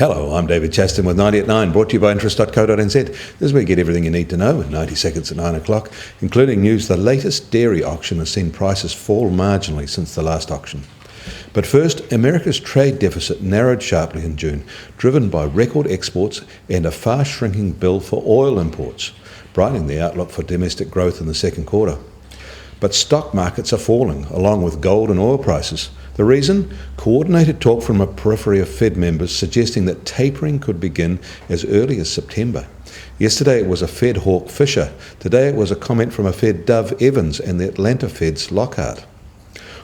Hello, I'm David Chaston with 90 at 9, brought to you by interest.co.nz. This is where you get everything you need to know in 90 seconds at 9 o'clock, including news the latest dairy auction has seen prices fall marginally since the last auction. But first, America's trade deficit narrowed sharply in June, driven by record exports and a fast-shrinking bill for oil imports, brightening the outlook for domestic growth in the second quarter. But stock markets are falling, along with gold and oil prices. The reason? Coordinated talk from a periphery of Fed members suggesting that tapering could begin as early as September. Yesterday it was a Fed hawk Fisher. Today it was a comment from a Fed Dove Evans and the Atlanta Fed's Lockhart.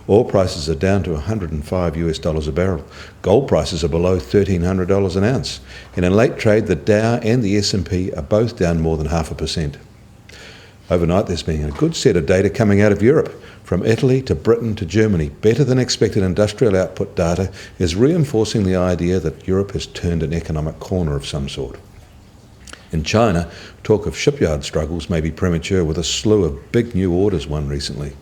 Oil prices are down to $105 a barrel. Gold prices are below $1,300 an ounce. And in late trade, the Dow and the S&P are both down more than 0.5%. Overnight, there's been a good set of data coming out of Europe. From Italy to Britain to Germany, better than expected industrial output data is reinforcing the idea that Europe has turned an economic corner of some sort. In China, talk of shipyard struggles may be premature with a slew of big new orders won recently.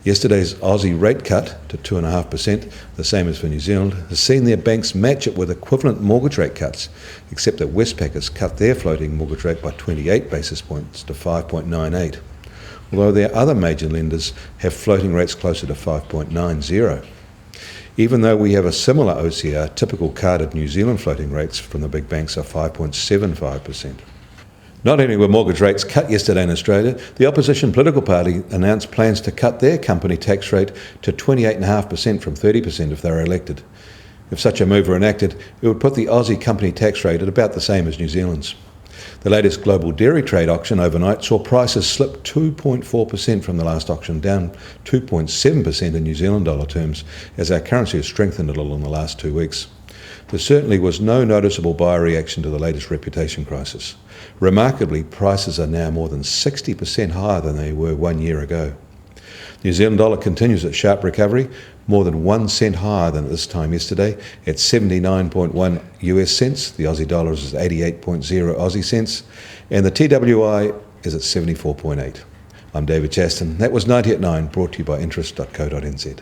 Yesterday's Aussie rate cut to 2.5%, the same as for New Zealand, has seen their banks match it with equivalent mortgage rate cuts, except that Westpac has cut their floating mortgage rate by 28 basis points to 5.98, although their other major lenders have floating rates closer to 5.90. Even though we have a similar OCR, typical carded New Zealand floating rates from the big banks are 5.75%. Not only were mortgage rates cut yesterday in Australia, the opposition political party announced plans to cut their company tax rate to 28.5% from 30% if they were elected. If such a move were enacted, it would put the Aussie company tax rate at about the same as New Zealand's. The latest global dairy trade auction overnight saw prices slip 2.4% from the last auction, down 2.7% in New Zealand dollar terms, as our currency has strengthened a little in the last 2 weeks. There certainly was no noticeable buyer reaction to the latest reputation crisis. Remarkably, prices are now more than 60% higher than they were 1 year ago. The New Zealand dollar continues its sharp recovery, more than 1 cent higher than at this time yesterday, at 79.1 US cents. The Aussie dollar is at 88.0 Aussie cents, and the TWI is at 74.8. I'm David Chaston. That was 90 at 9, brought to you by interest.co.nz.